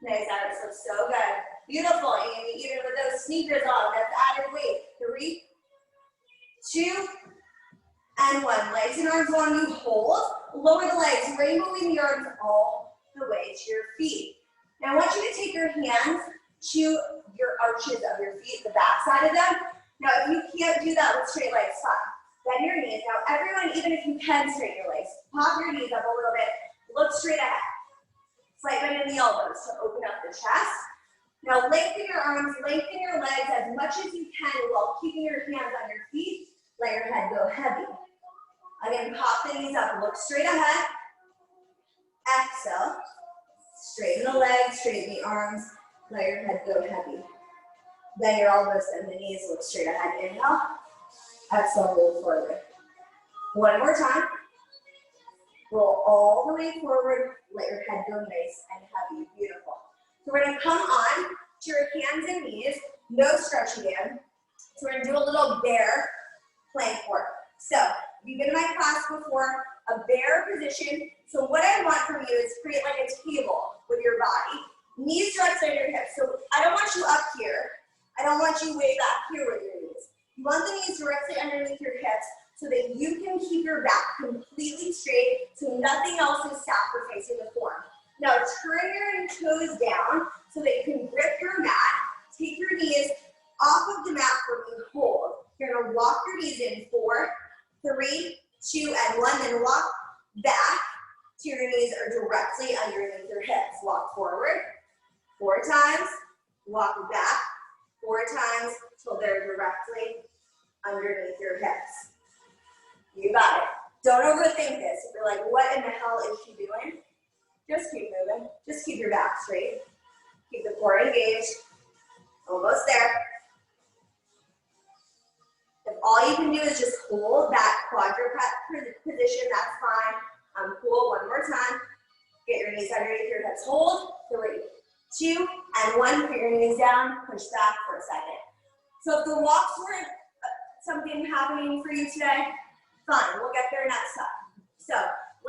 Nice, Iris, looks so good. Beautiful, Amy, even with those sneakers on, that's added weight. 3, 2, and 1. Legs and arms long, you hold. Lower the legs, rainbowing the arms all the way to your feet. Now I want you to take your hands to your arches of your feet, the back side of them. Now if you can't do that with straight legs, fine. Bend your knees. Now everyone, even if you can straighten your legs, pop your knees up a little bit, look straight ahead. Slight bend in the elbows to open up the chest. Now lengthen your arms, lengthen your legs as much as you can while keeping your hands on your feet. Let your head go heavy. Again, pop the knees up, look straight ahead. Exhale. Straighten the legs, straighten the arms. Let your head go heavy. Bend your elbows and the knees, look straight ahead. Inhale. Exhale, roll forward. 1 more time. Roll all the way forward. Let your head go nice and heavy. Beautiful. So we're going to come on to your hands and knees. No stretch again. So we're going to do a little bear plank work. So you've been in my class before, a bear position. So what I want from you is create like a table with your body. Knees directly under your hips. So I don't want you up here. I don't want you way back here with your knees. You want the knees directly underneath your hips so that you can keep your back completely straight so nothing else is sacrificing the form. Now turn your toes down so that you can grip your mat. Take your knees off of the mat for me. Hold. You're going to walk your knees in 4, 3, 2, and 1. Then walk back till your knees are directly underneath your hips. Walk forward 4 times. Walk back 4 times till they're directly underneath your hips. You got it. Don't overthink this. If you're like, what in the hell is she doing? Just keep moving. Just keep your back straight. Keep the core engaged. Almost there. If all you can do is just hold that quadruped position, that's fine. Cool. One more time. Get your knees underneath your hips. Hold. 3, 2, and 1. Put your knees down. Push back for a second. So if the walks weren't something happening for you today, fine. We'll get there next time. So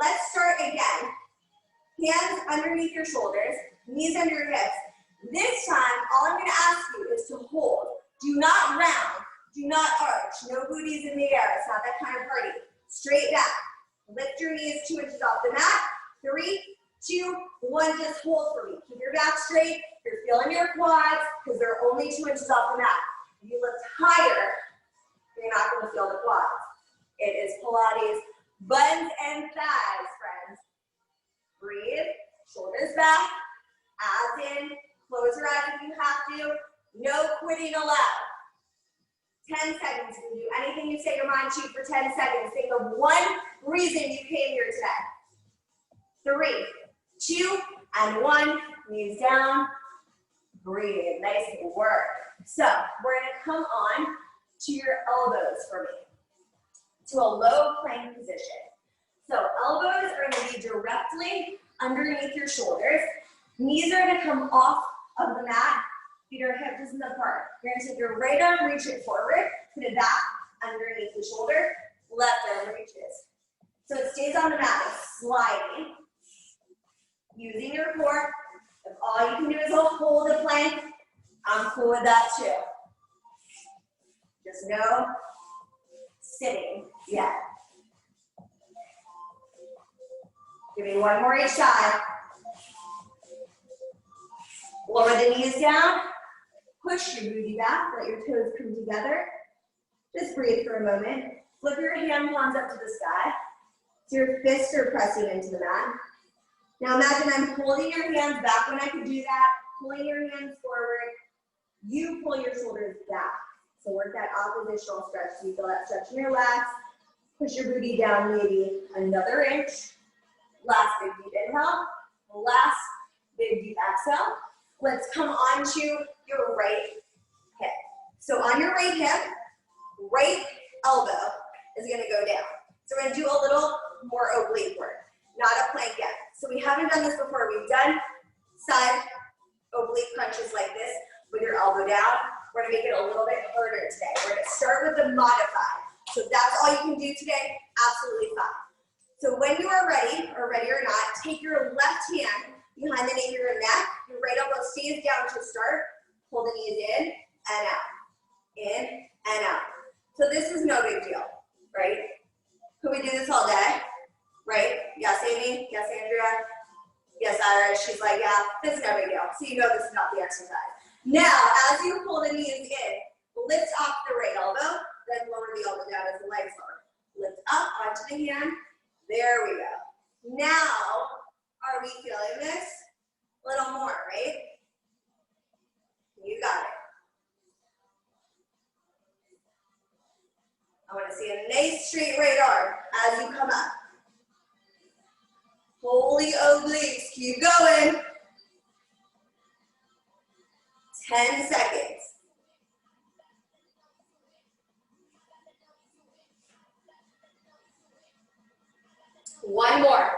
let's start again. Hands underneath your shoulders, knees under your hips. This time, all I'm going to ask you is to hold. Do not round. Do not arch. No booties in the air. It's not that kind of party. Straight back. Lift your knees 2 inches off the mat. 3, 2, 1. Just hold for me. Keep your back straight. You're feeling your quads because they're only 2 inches off the mat. If you lift higher, you're not going to feel the quads. It is Pilates, buns and thighs, friends. Breathe, shoulders back, abs in, close your eyes if you have to. No quitting allowed. 10 seconds. You can do anything you set your mind to for 10 seconds. Think of one reason you came here today. 3, 2, and 1. Knees down. Breathe. Nice work. So we're going to come on to your elbows for me. To a low plank position. So elbows are going to be directly underneath your shoulders. Knees are going to come off of the mat. Feet are hip distance apart. You're going to take your right arm, reach it forward, put it back underneath the shoulder. Left arm reaches. So it stays on the mat. It's sliding. Using your core. If all you can do is hold the plank, I'm cool with that too. Just no sitting yet. Give me 1 more each side. Lower the knees down. Push your booty back. Let your toes come together. Just breathe for a moment. Flip your hand palms up to the sky. So your fists are pressing into the mat. Now imagine I'm holding your hands back when I could do that. Pulling your hands forward. You pull your shoulders back. So work that oppositional stretch. So you feel that stretch in your legs. Push your booty down maybe another inch. Last big deep inhale. Last big deep exhale. Let's come onto your right hip. So on your right hip, right elbow is going to go down. So we're going to do a little more oblique work. Not a plank yet. So we haven't done this before. We've done side oblique crunches like this with your elbow down. We're going to make it a little bit harder today. We're going to start with the modified. So if that's all you can do today, absolutely fine. So when you are ready or not, take your left hand behind the nape of your neck. Your right elbow stays down to start. Pull the knees in and out. In and out. So this is no big deal, right? Could we do this all day? Right? Yes, Amy? Yes, Andrea? Yes, Iris? She's like, yeah, this is no big deal. So you know this is not the exercise. Now, as you pull the knees in, lift off the right elbow, then lower the elbow down as the legs lower. Lift up onto the hand. There we go. Now, are we feeling this? A little more, right? You got it. I want to see a nice straight right arm as you come up. Holy obliques, keep going. 10 seconds. One more.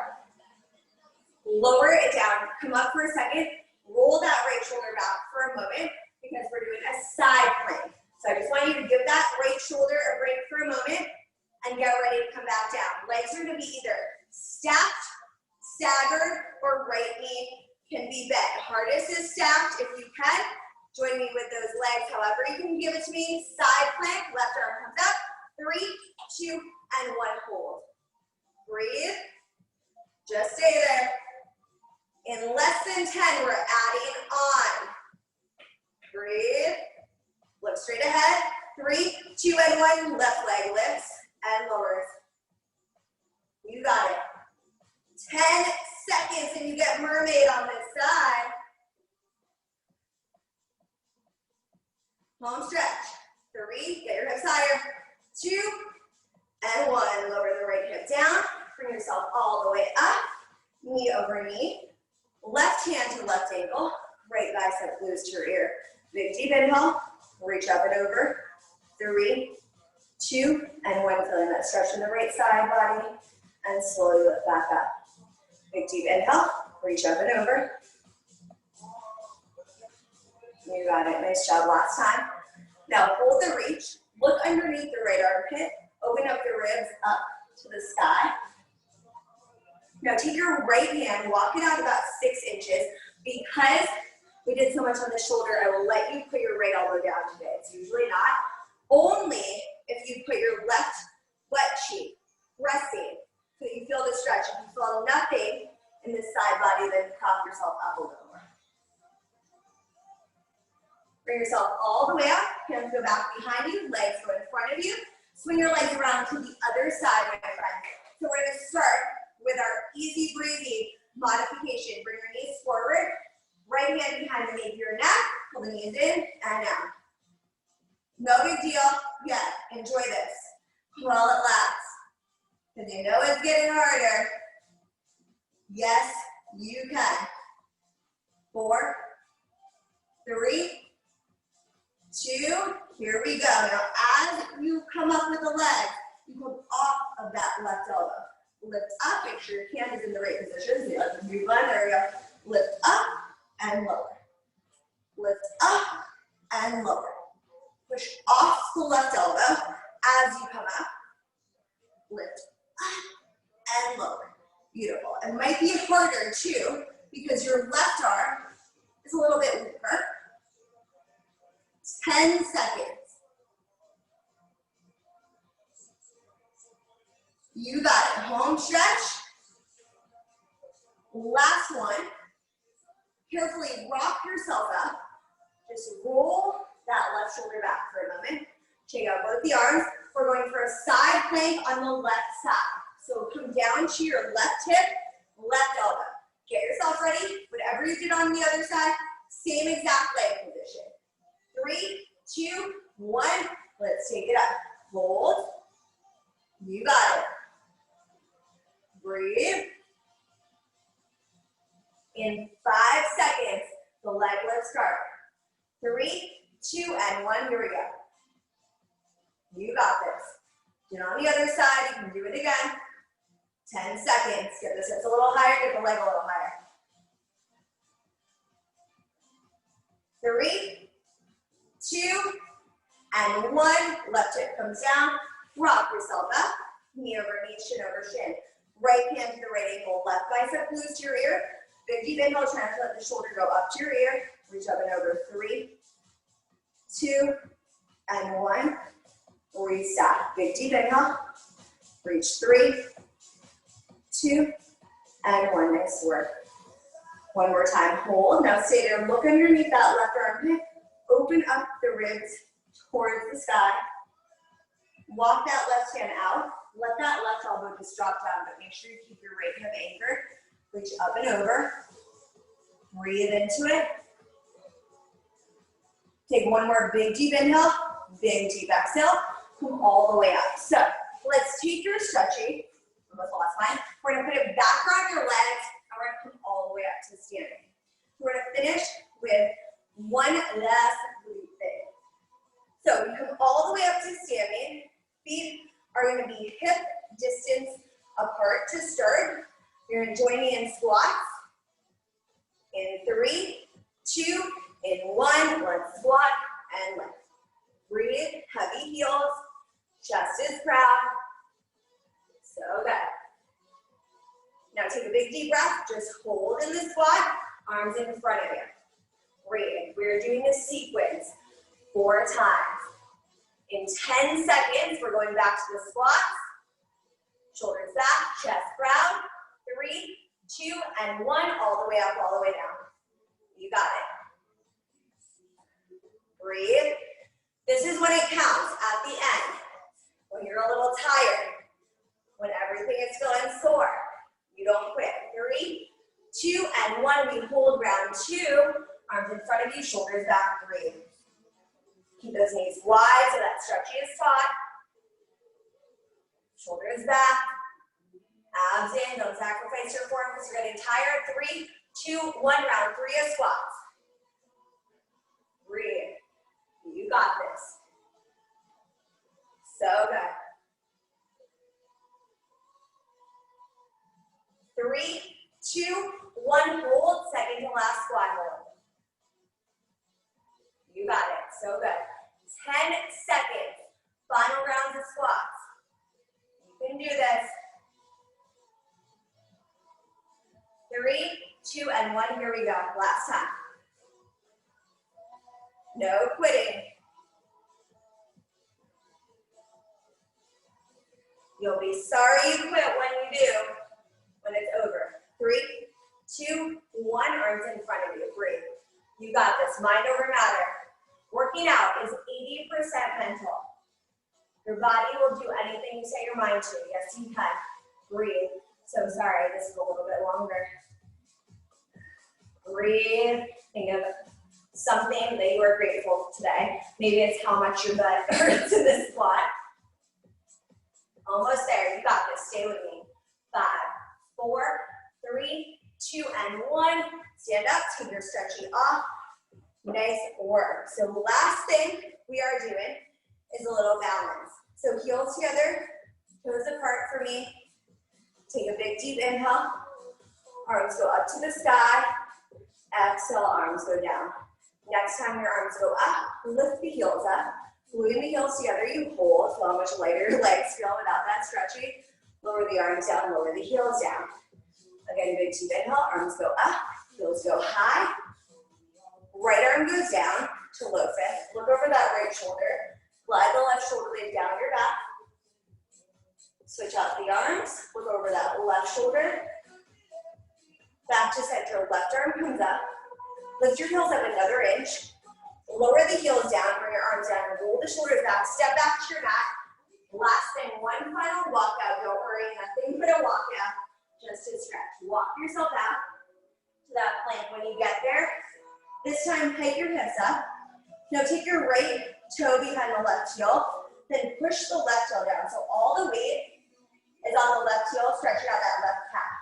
Lower it down, come up for a second, roll that right shoulder back for a moment because we're doing a side plank. So I just want you to give that right shoulder a break for a moment and get ready to come back down. Legs are going to be either stacked, staggered, or right knee can be bent. Hardest is stacked if you can. Join me with those legs however you can give it to me. Side plank, left arm comes up. 3, 2, and 1, hold. Breathe. Just stay there. In less than 10, we're adding on. Breathe. Look straight ahead. 3, 2, and 1. Left leg lifts and lowers. You got it. 10 seconds and you get mermaid on this side. Home stretch. 3, get your hips higher. 2, and 1. Lower the right hip down. Bring yourself all the way up. Knee over knee. Left hand to left ankle. Right bicep glues to your ear. Big deep inhale. Reach up and over. 3, 2, and 1. Feeling that stretch in the right side body. And slowly lift back up. Big deep inhale. Reach up and over. You got it. Nice job last time. Now hold the reach. Look underneath the right armpit. Open up the ribs up to the sky. Now take your right hand, walk it out about 6 inches. Because we did so much on the shoulder, I will let you put your right elbow down today. It's usually not. Only if you put your left butt cheek pressing so that you feel the stretch. If you feel nothing in this side body, then prop yourself up a little more. Bring yourself all the way up. Hands go back behind you, legs go in front of you. Swing your legs around to the other side, my friend. So we're going to start with our easy breezy modification. Bring your knees forward. Right hand behind the nape of your neck. Pull the knees in and out. No big deal yet. Enjoy this while it lasts. Because you know it's getting harder. Yes, you can. 4, 3, 2, here we go. Now as you come up with the leg, you come off of that left elbow. Lift up, make sure your hand is in the right position. So you let the move on, there we go. Lift up and lower. Lift up and lower. Push off the left elbow as you come up. Lift up and lower. Beautiful. It might be harder too because your left arm is a little bit weaker. 10 seconds. You got it. Home stretch. Last one. Carefully rock yourself up. Just roll that left shoulder back for a moment. Take out both the arms. We're going for a side plank on the left side. So come down to your left hip, left elbow. Get yourself ready. Whatever you did on the other side, same exact leg position. 3, 2, 1. Let's take it up. Hold. You got it. Breathe. In 5 seconds, the leg lifts start. 3, 2, and 1. Here we go. You got this. Do it on the other side. You can do it again. 10 seconds. Get the hips a little higher. Get the leg a little higher. 3, 2, and 1. Left hip comes down. Rock yourself up. Knee over knee, shin over shin. Right hand to the right ankle. Left bicep glues to your ear. Big deep inhale. Try not to let the shoulder go up to your ear. Reach up and over. 3, 2, and 1. Reset. Big deep inhale. Reach. 3, 2, and 1. Nice work. One more time. Hold. Now stay there. Look underneath that left armpit. Open up the ribs towards the sky. Walk that left hand out. Let that left elbow just drop down, but make sure you keep your right hip anchored. Reach up and over. Breathe into it. Take one more big deep inhale. Big deep exhale. Come all the way up. So let's take your stretching. Almost lost mine. We're going to put it back on your legs, and we're going to come all the way up to standing. We're going to finish with one last glute thing. So we come all the way up to standing. Feet are going to be hip distance apart to start. You're going to join me in squats. In 3, 2, in 1. Let's squat and lift. Breathe, heavy heels. Chest is proud. So good. Now take a big deep breath. Just hold in the squat. arms in front of you. Breathe. We're doing this sequence 4 times. In 10 seconds, we're going back to the squats. Shoulders back, chest proud. 3, 2, and 1. All the way up, all the way down. You got it. Breathe. This is when it counts at the end. When you're a little tired. When everything is feeling sore. You don't quit. 3, 2, and 1. We hold round 2. Arms in front of you, shoulders back. 3. Keep those knees wide so that stretching is taut. Shoulders back. Abs in. Don't sacrifice your form because you're getting tired. 3, 2, 1. Round 3 of squats. Breathe. You got this. So good. 3, 2, 1. Hold. Second to last squat hold. You got it. So good. 10 seconds. Final rounds of squats. You can do this. 3, 2, and 1. Here we go. Last time. No quitting. You'll be sorry you quit when you do, when it's over. 3, 2, 1. Arms in front of you. Breathe. You got this. Mind over matter. Working out is 80% mental. Your body will do anything you set your mind to. Yes, you can. Breathe. So sorry, this is a little bit longer. Breathe. Think of something that you are grateful for today. Maybe it's how much your butt hurts in this squat. Almost there. You got this. Stay with me. 5, 4, 3, 2, and 1. Stand up. Take your stretching off. Nice work. So last thing we are doing is a little balance. So heels together, toes apart for me. Take a big deep inhale. Arms go up to the sky. Exhale, arms go down. Next time your arms go up, lift the heels up. Gluing the heels together, you hold. Feel how much lighter your legs feel without that stretching. Lower the arms down, lower the heels down. Again, big deep inhale, arms go up, heels go high. Right arm goes down to low fifth. Look over that right shoulder. Glide the left shoulder blade down your back. Switch out the arms. Look over that left shoulder. Back to center. Left arm comes up. Lift your heels up another inch. Lower the heels down. Bring your arms down. Roll the shoulders back. Step back to your mat. Last thing, one final walkout. Don't worry, nothing but a walkout. Just to stretch. Walk yourself out to that plank. When you get there, this time, hike your hips up. Now take your right toe behind the left heel, then push the left heel down. So all the weight is on the left heel, stretching out that left calf.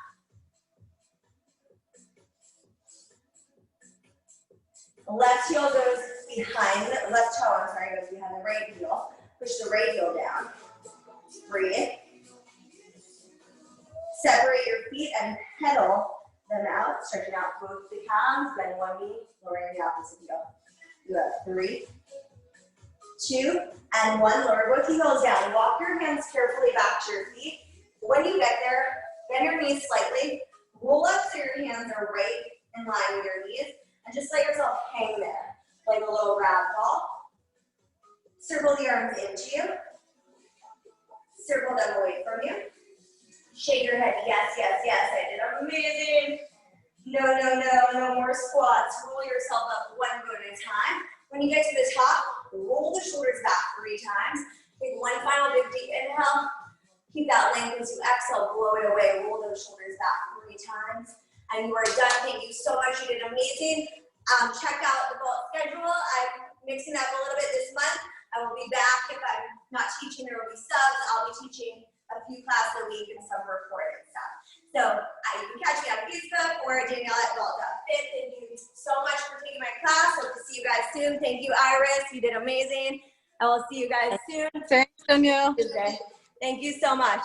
Left heel goes behind, left toe, goes behind the right heel. Push the right heel down. Breathe. Separate your feet and pedal them out, stretching out both the calves, bend one knee, lowering the opposite heel. You have 3, 2, and 1. Lower both heels down. Walk your hands carefully back to your feet. When you get there, bend your knees slightly. Roll up so your hands are right in line with your knees, and just let yourself hang there, like a little rag ball. Circle the arms into you. Circle them away from you. Shake your head, yes, yes, yes, I did amazing. No, no, no, no more squats. Roll yourself up one foot at a time. When you get to the top, roll the shoulders back 3 times. Take one final big deep inhale. Keep that length as you exhale, blow it away. Roll those shoulders back 3 times. And you are done. Thank you so much. You did amazing. Check out the bulk schedule. I'm mixing up a little bit this month. I will be back. If I'm not teaching, there will be subs. I'll be teaching a few classes a week and some recorded stuff. So you can catch me on Facebook or Danielle at Vault.fit. Thank you so much for taking my class. Hope to see you guys soon. Thank you, Iris. You did amazing. I will see you guys soon. Thanks, Danielle. Thank you so much.